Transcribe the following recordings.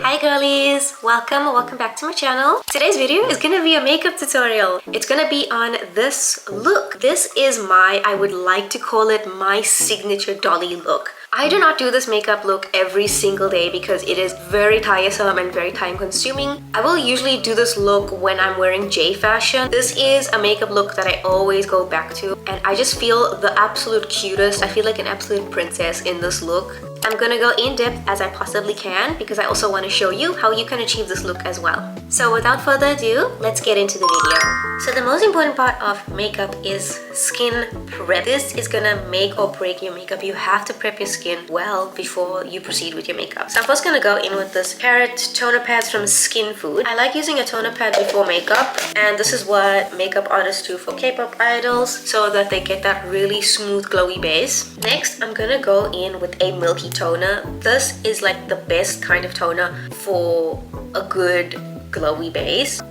Hi girlies! Welcome back to my channel. Today's video is gonna be a makeup tutorial. It's gonna be on this look. This is I would like to call it my signature dolly look. I do not do this makeup look every single day because it is very tiresome and very time consuming. I will usually do this look when I'm wearing J fashion. This is a makeup look that I always go back to and I just feel the absolute cutest. I feel like an absolute princess in this look. I'm gonna go in depth as I possibly can because I also want to show you how you can achieve this look as well. So without further ado, let's get into the video. So the most important part of makeup is skin prep. This is gonna make or break your makeup. You have to prep your skin well before you proceed with your makeup. So I'm first gonna go in with this Carrot toner pads from Skin Food. I like using a toner pad before makeup, and this is what makeup artists do for K-pop idols so that they get that really smooth glowy base. Next, I'm gonna go in with a milky toner. This is like the best kind of toner for a good glowy base.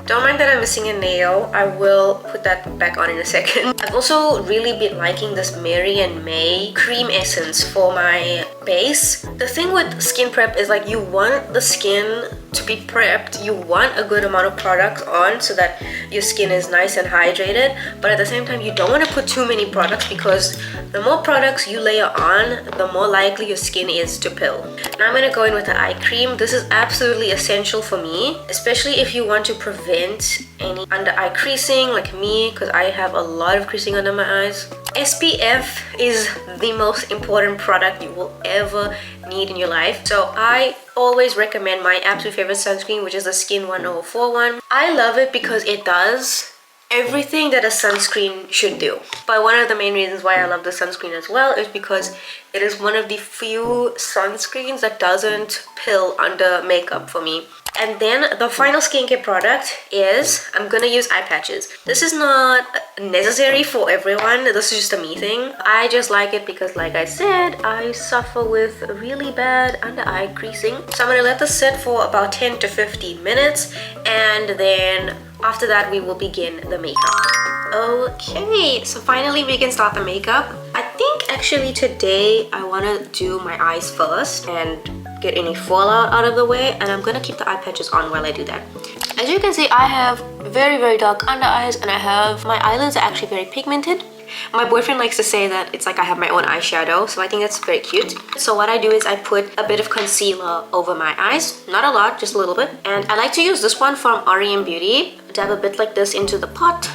Don't mind that I'm missing a nail. I will put that back on in a second. I've also really been liking this Mary and May cream essence for my base. The thing with skin prep is like you want the skin to be prepped. You want a good amount of products on so that your skin is nice and hydrated, but at the same time you don't want to put too many products because the more products you layer on, the more likely your skin is to pill. Now I'm going to go in with the eye cream. This is absolutely essential for me, especially if you want to prevent any under eye creasing like me, because I have a lot of creasing under my eyes. SPF is the most important product you will ever need in your life. So I always recommend my absolute favorite sunscreen, which is the Skin 104 one. I love it because it does everything that a sunscreen should do. But one of the main reasons why I love the sunscreen as well is because it is one of the few sunscreens that doesn't pill under makeup for me. And then the final skincare product is I'm gonna use eye patches. This is not necessary for everyone. This is just a me thing. I just like it because, like I said, I suffer with really bad under eye creasing. So I'm gonna let this sit for about 10 to 15 minutes, and then after that we will begin the makeup. Okay, so finally we can start the makeup. I think actually today I want to do my eyes first and get any fallout out of the way, and I'm gonna keep the eye patches on while I do that. As you can see, I have very dark under eyes, and my eyelids are actually very pigmented. My boyfriend likes to say that it's like I have my own eyeshadow, so I think that's very cute. So what I do is I put a bit of concealer over my eyes, not a lot, just a little bit, and I like to use this one from R.E.M. Beauty. Dab a bit like this into the pot.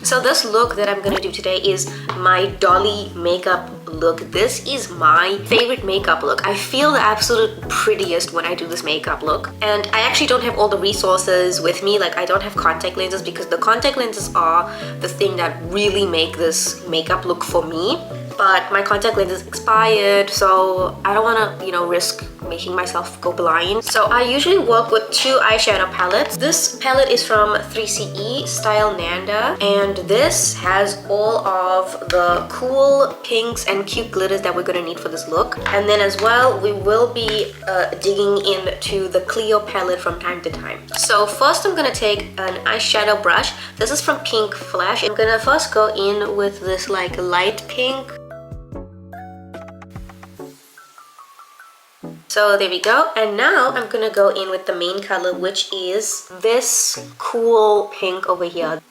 So this look that I'm gonna do today is my dolly makeup look. This is my favorite makeup look. I feel the absolute prettiest when I do this makeup look. And I actually don't have all the resources with me. Like, I don't have contact lenses because the contact lenses are the thing that really make this makeup look for me. But my contact lenses expired, so I don't want to, risk making myself go blind. So I usually work with two eyeshadow palettes. This palette is from 3CE Style Nanda, and this has all of the cool pinks and cute glitters that we're going to need for this look. And then as well, we will be digging into the Cleo palette from time to time. So first I'm going to take an eyeshadow brush. This is from Pink Flash. I'm going to first go in with this like light pink. So there we go, and now I'm gonna go in with the main color, which is this cool pink over here.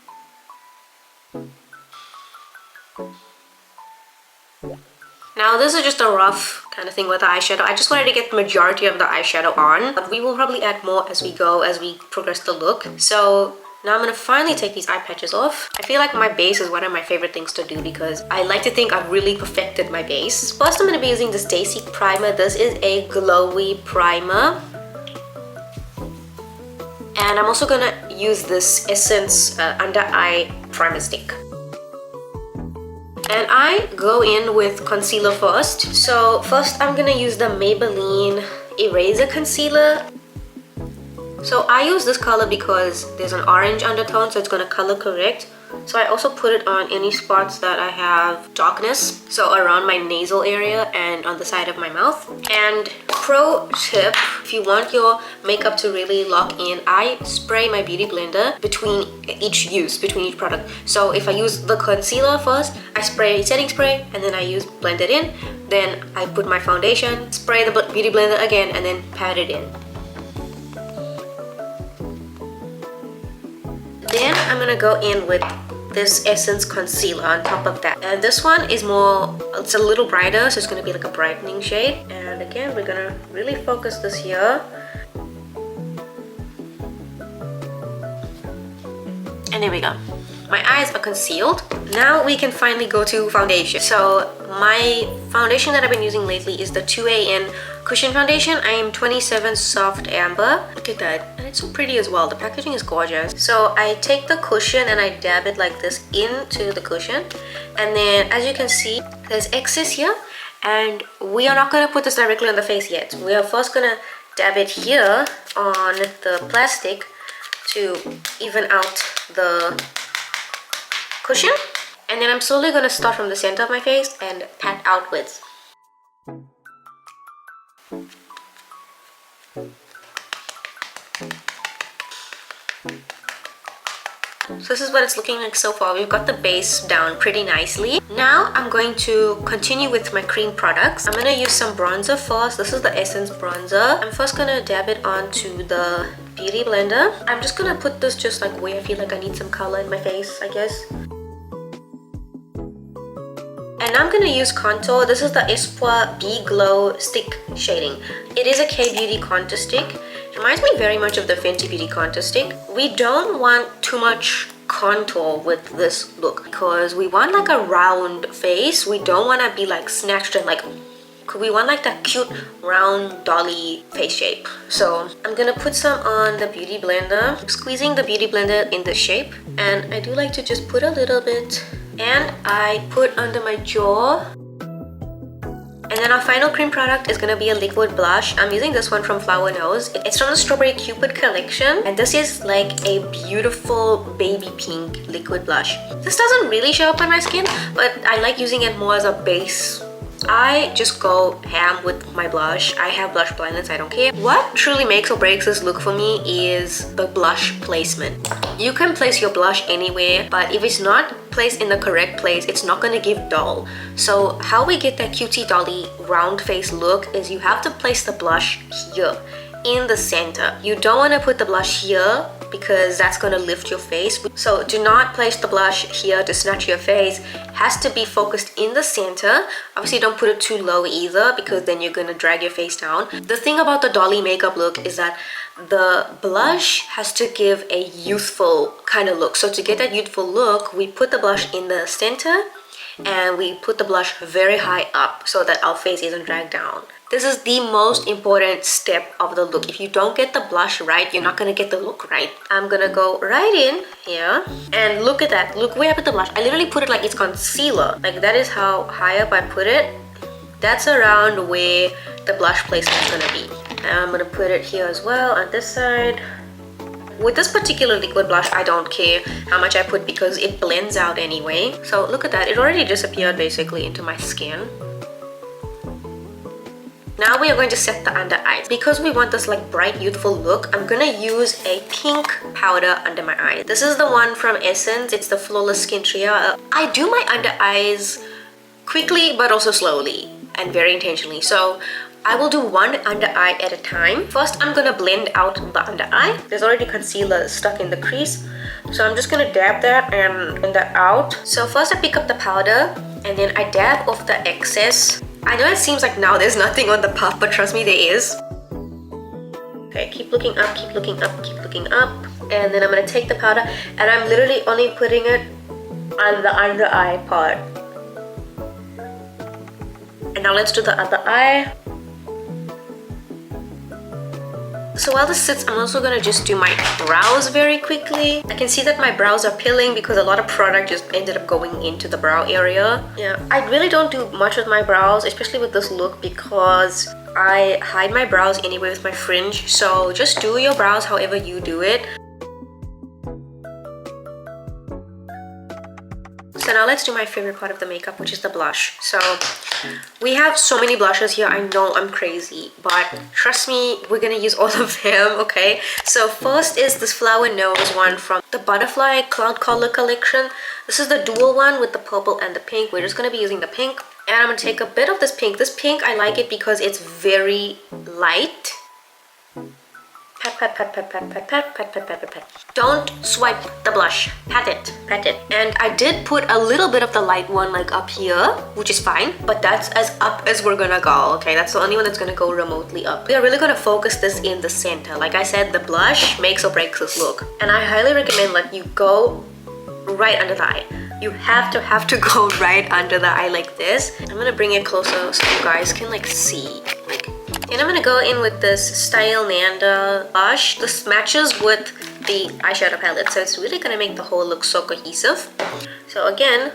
Now this is just a rough kind of thing with the eyeshadow. I just wanted to get the majority of the eyeshadow on, but we will probably add more as we go, as we progress the look. So now I'm gonna finally take these eye patches off. I feel like my base is one of my favorite things to do because I like to think I've really perfected my base. First, I'm gonna be using this Daisy primer. This is a glowy primer. And I'm also gonna use this Essence Under Eye Primer Stick. And I go in with concealer first. So first I'm gonna use the Maybelline Eraser Concealer. So I use this color because there's an orange undertone, so it's going to color correct So I also put it on any spots that I have darkness, so around my nasal area and on the side of my mouth. And pro tip, if you want your makeup to really lock in, I spray my beauty blender between each product. So if I use the concealer first, I spray setting spray and then I blend it in. Then I put my foundation, spray the beauty blender again, and then pat it in. Then I'm gonna go in with this Essence concealer on top of that. And this one is more, it's a little brighter, so it's gonna be like a brightening shade. And again, we're gonna really focus this here. And there we go. My eyes are concealed. Now we can finally go to foundation. So my foundation that I've been using lately is the 2AN Cushion Foundation. I am 27 Soft Amber. Look at that. And it's so pretty as well. The packaging is gorgeous. So I take the cushion and I dab it like this into the cushion. And then as you can see, there's excess here. And we are not going to put this directly on the face yet. We are first going to dab it here on the plastic to even out the cushion. And then I'm slowly going to start from the center of my face and pat outwards. So this is what it's looking like so far. We've got the base down pretty nicely. Now I'm going to continue with my cream products. I'm going to use some bronzer first. This is the Essence bronzer. I'm first going to dab it onto the beauty blender. I'm just going to put this just like where I feel like I need some color in my face, I guess. And I'm going to use contour. This is the 𝐓𝐢𝐦𝐬𝐈𝐧𝐪𝐮𝐢𝐫 stick shading. It is a K-Beauty contour stick. It reminds me very much of the Fenty Beauty contour stick. We don't want too much contour with this look because we want like a round face. We don't want to be like snatched and like, we want like that cute round dolly face shape. So I'm gonna put some on the beauty blender. I'm squeezing the beauty blender in the shape, and I do like to just put a little bit, and I put under my jaw. And then our final cream product is gonna be a liquid blush. I'm using this one from Flower Nose. It's from the Strawberry Cupid collection, and this is like a beautiful baby pink liquid blush. This doesn't really show up on my skin, but I like using it more as a base. I just go ham with my blush. I have blush blindness, I don't care. What truly makes or breaks this look for me is the blush placement. You can place your blush anywhere, but if it's not placed in the correct place, it's not going to give dull. So how we get that cutie dolly round face look is you have to place the blush here in the center. You don't want to put the blush here because that's going to lift your face. So do not place the blush here to snatch your face. It has to be focused in the center. Obviously don't put it too low either because then you're going to drag your face down. The thing about the dolly makeup look is that the blush has to give a youthful kind of look. So to get that youthful look, we put the blush in the center and we put the blush very high up so that our face isn't dragged down. This is the most important step of the look. If you don't get the blush right, you're not going to get the look right. I'm going to go right in here and look at that. Look where I put the blush. I literally put it like it's concealer. Like that is how high up I put it. That's around where the blush placement is going to be. And I'm going to put it here as well on this side. With this particular liquid blush, I don't care how much I put because it blends out anyway. So look at that. It already disappeared basically into my skin. Now we are going to set the under eyes. Because we want this like bright youthful look, I'm gonna use a pink powder under my eyes. This is the one from Essence. It's the Flawless Skin Trio. I do my under eyes quickly but also slowly and very intentionally. So I will do one under eye at a time. First, I'm gonna blend out the under eye. There's already concealer stuck in the crease. So I'm just gonna dab that and blend that out. So first I pick up the powder and then I dab off the excess. I know it seems like now there's nothing on the puff, but trust me, there is. Okay, keep looking up, keep looking up, keep looking up. And then I'm gonna take the powder and I'm literally only putting it on the under eye part. And now let's do the other eye. So while this sits, I'm also gonna just do my brows very quickly. I can see that my brows are peeling because a lot of product just ended up going into the brow area. Yeah, I really don't do much with my brows, especially with this look, because I hide my brows anyway with my fringe. So just do your brows however you do it. now let's do my favorite part of the makeup, which is the blush. So we have so many blushes here. I know I'm crazy, but trust me, we're gonna use all of them, okay? So first is this flower nose one from the Butterfly Cloud Color collection. This is the dual one with the purple and the pink. We're just gonna be using the pink. And I'm gonna take a bit of this pink. This pink, I like it because it's very light. Pat, pat, pat, pat, pat, pat, pat, pat, pat, pat, pat, pat. Don't swipe the blush. Pat it, pat it. And I did put a little bit of the light one like up here, which is fine. But that's as up as we're gonna go, okay? That's the only one that's gonna go remotely up. We are really gonna focus this in the center. Like I said, the blush makes or breaks this look. And I highly recommend like you go right under the eye. You have to go right under the eye like this. I'm gonna bring it closer so you guys can like see. And I'm gonna go in with this 𝐁𝐮𝐬𝐢𝐬 blush. This matches with the eyeshadow palette, so it's really gonna make the whole look so cohesive. So again,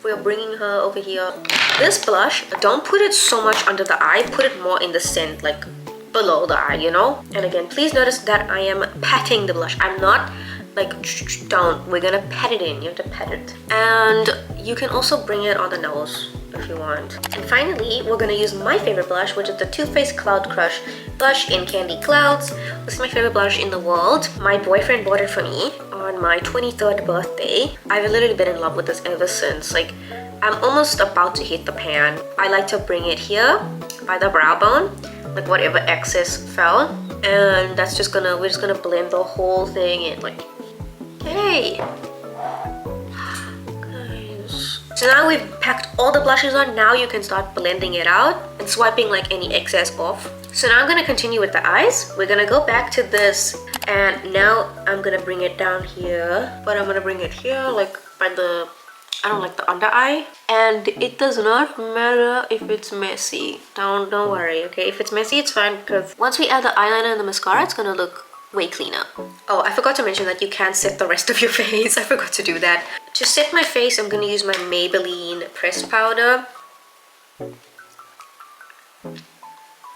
we're bringing her over here. This blush, don't put it so much under the eye. Put it more in the center, like below the eye, you know? And again, please notice that I am patting the blush. I'm not like, don't. We're gonna pat it in. You have to pat it. And you can also bring it on the nose if you want. And finally, we're gonna use my favorite blush, which is the Too Faced Cloud Crush blush in Candy Clouds. This is my favorite blush in the world. My boyfriend bought it for me on my 23rd birthday. I've literally been in love with this ever since. Like, I'm almost about to hit the pan. I like to bring it here by the brow bone, like whatever excess fell. And that's just gonna, we're just gonna blend the whole thing in, like, hey. So now we've packed all the blushes on. Now you can start blending it out and swiping like any excess off. So now I'm gonna continue with the eyes. We're gonna go back to this, and now I'm gonna bring it down here, but I'm gonna bring it here like by the, I don't like the under eye. And it does not matter if it's messy. Don't worry, okay? If it's messy, it's fine, because once we add the eyeliner and the mascara, it's gonna look way cleaner. Oh, I forgot to mention that you can set the rest of your face. I forgot to do that. To set my face, I'm gonna use my Maybelline pressed powder.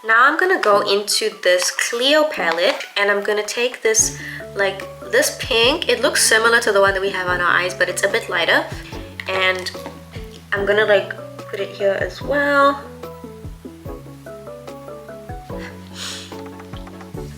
Now I'm gonna go into this Cleo palette, and I'm gonna take this, like this pink. It looks similar to the one that we have on our eyes, but it's a bit lighter. And I'm gonna like put it here as well.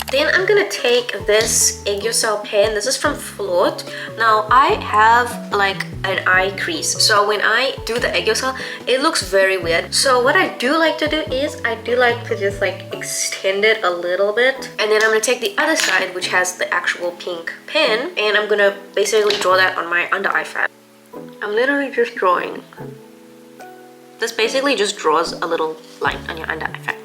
Then I'm gonna take this Egg Yourself pen. This is from Float. Now I have like an eye crease, so when I do the Egg Yourself, it looks very weird. So what I do like to do is I do like to just like extend it a little bit, and then I'm gonna take the other side, which has the actual pink pen, and I'm gonna basically draw that on my under eye fat. I'm literally just drawing. This basically just draws a little line on your under eye fat.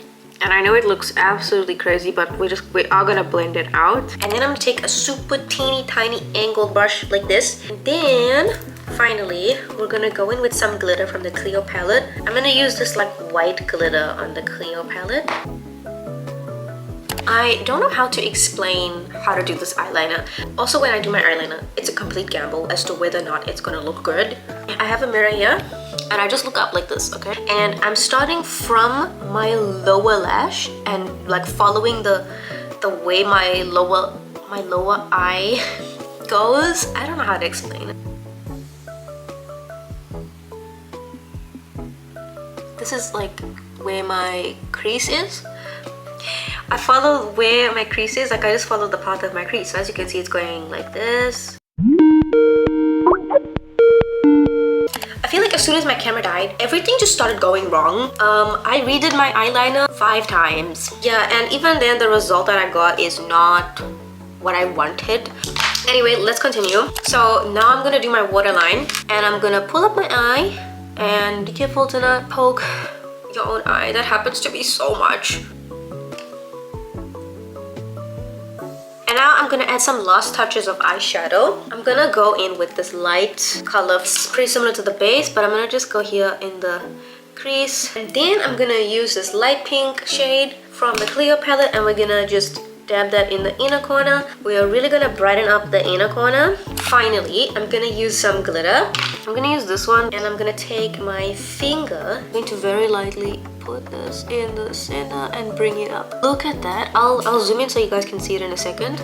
And I know it looks absolutely crazy, but we are gonna blend it out. And then I'm gonna take a super teeny tiny angled brush like this. And then finally, we're gonna go in with some glitter from the Cleo palette. I'm gonna use this like white glitter on the Cleo palette. I don't know how to explain how to do this eyeliner. Also, when I do my eyeliner, it's a complete gamble as to whether or not it's gonna look good. I have a mirror here, and I just look up like this, okay? And I'm starting from my lower lash and like following the way my lower eye goes. I don't know how to explain it. This is like where my crease is. I follow where my crease is, like I just follow the path of my crease. So as you can see, it's going like this. I feel like as soon as my camera died, everything just started going wrong. I redid my eyeliner 5 times. Yeah, and even then the result that I got is not what I wanted. Anyway, let's continue. So now I'm gonna do my waterline, and I'm gonna pull up my eye, and be careful to not poke your own eye. That happens to me so much. And now I'm gonna add some last touches of eyeshadow. I'm gonna go in with this light color. It's pretty similar to the base, but I'm gonna just go here in the crease. And then I'm gonna use this light pink shade from the Cleo palette, and we're gonna just dab that in the inner corner. We are really gonna brighten up the inner corner. Finally, I'm gonna use some glitter. I'm gonna use this one, and I'm gonna take my finger. I'm going to very lightly put this in the center and bring it up. Look at that. I'll zoom in so you guys can see it in a second.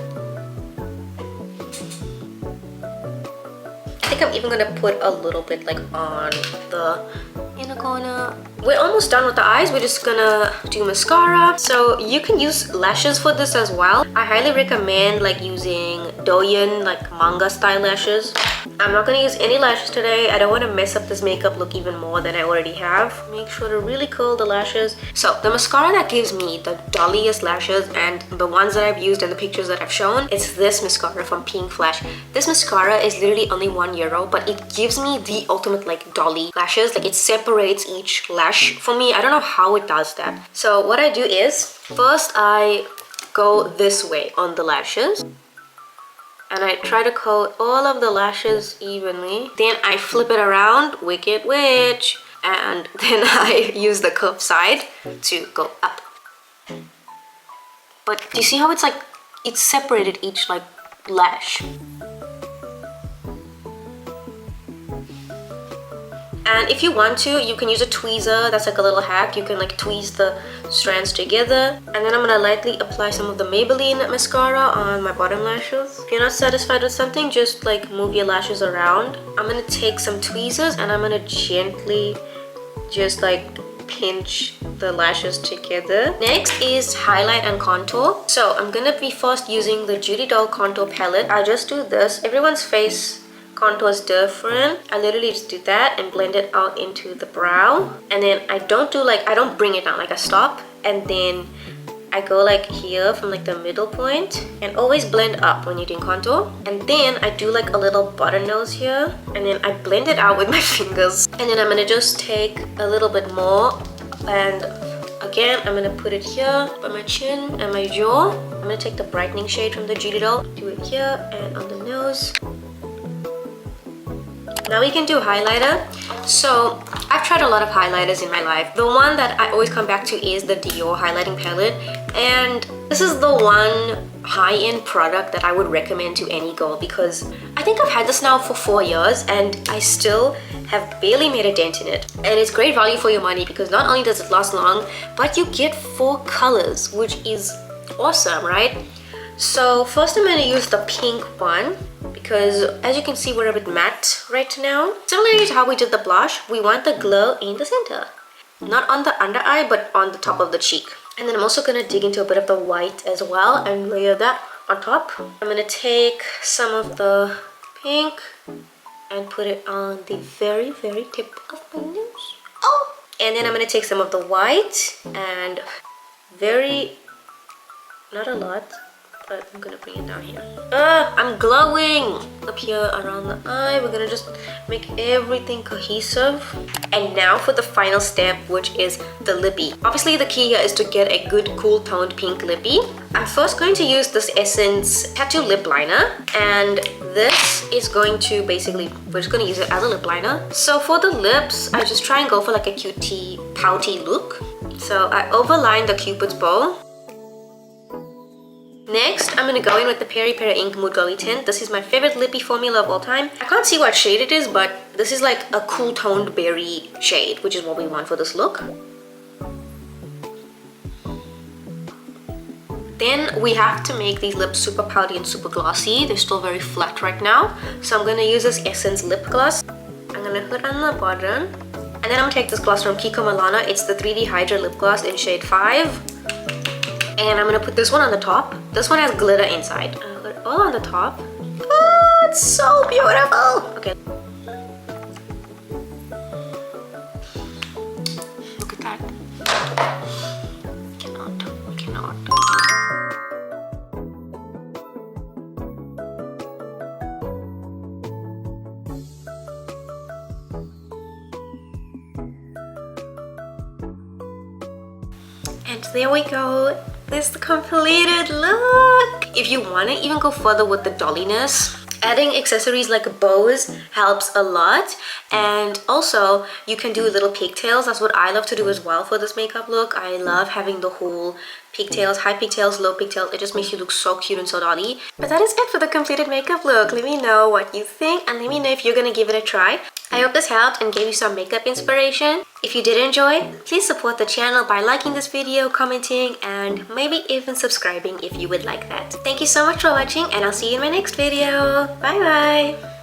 I think think I'm even gonna put a little bit like on the inner corner. We're almost done with the eyes. We're just gonna do mascara. So you can use lashes for this as well. I highly recommend like using Douyin like manga style lashes. I'm not gonna use any lashes today. I don't want to mess up this makeup look even more than I already have. Make sure to really curl the lashes. So the mascara that gives me the dolliest lashes and the ones that I've used and the pictures that I've shown, it's this mascara from Pink Flash. This mascara is literally only €1, but it gives me the ultimate like dolly lashes. Like it separates each lash for me. I don't know how it does that. So what I do is first I go this way on the lashes. And I try to coat all of the lashes evenly. Then I flip it around, Wicked Witch. And then I use the curved side to go up. But do you see how it's like, it's separated each like lash? And if you want to, you can use a tweezer. That's like a little hack. You can like tweeze the strands together. And then I'm gonna lightly apply some of the Maybelline mascara on my bottom lashes. If you're not satisfied with something, just like move your lashes around. I'm gonna take some tweezers and I'm gonna gently just like pinch the lashes together. Next is highlight and contour. So I'm gonna be first using the Judy Doll contour palette. I just do this. Everyone's face contour is different. I literally just do that and blend it out into the brow. And then I don't bring it down, like I stop and then I go like here from like the middle point and always blend up when you're doing contour. And then I do like a little button nose here and then I blend it out with my fingers. And then I'm gonna just take a little bit more and again I'm gonna put it here by my chin and my jaw. I'm gonna take the brightening shade from the Judy Doll, do it here and on the nose. Now we can do highlighter. So I've tried a lot of highlighters in my life. The one that I always come back to is the Dior highlighting palette. And this is the one high-end product that I would recommend to any girl because I think I've had this now for 4 years and I still have barely made a dent in it. And it's great value for your money because not only does it last long, but you get 4 colors, which is awesome, right? So first I'm going to use the pink one because as you can see we're a bit matte right now. Similarly to how we did the blush, we want the glow in the center. Not on the under eye but on the top of the cheek. And then I'm also going to dig into a bit of the white as well and layer that on top. I'm going to take some of the pink and put it on the very tip of my nose. Oh! And then I'm going to take some of the white and not a lot, but I'm gonna bring it down here. I'm glowing up here around the eye. We're gonna just make everything cohesive. And now for the final step, which is the lippy. Obviously the key here is to get a good cool toned pink lippy. I'm first going to use this Essence Tattoo Lip Liner, and this is going to basically, we're just going to use it as a lip liner. So for the lips, I just try and go for like a cutie pouty look. So I overline the Cupid's bow. Next, I'm going to go in with the Peri Peri Ink Mood Glowy Tint. This is my favorite lippy formula of all time. I can't see what shade it is, but this is like a cool toned berry shade, which is what we want for this look. Then we have to make these lips super pouty and super glossy. They're still very flat right now. So I'm going to use this Essence Lip Gloss. I'm going to put on the bottom. And then I'm going to take this gloss from Kiko Milano. It's the 3D Hydra Lip Gloss in shade 5. And I'm gonna put this one on the top. This one has glitter inside. I'll put it all on the top. Oh, it's so beautiful! Okay. Look at that. Cannot. And there we go. This is the completed look. If you want to even go further with the dolliness, adding accessories like bows helps a lot. And also you can do little pigtails. That's what I love to do as well for this makeup look. I love having the whole pigtails, high pigtails, low pigtails. It just makes you look so cute and so dolly. But that is it for the completed makeup look. Let me know what you think and let me know if you're gonna give it a try. I hope this helped and gave you some makeup inspiration. If you did enjoy, please support the channel by liking this video, commenting, and maybe even subscribing if you would like that. Thank you so much for watching and I'll see you in my next video. Bye bye!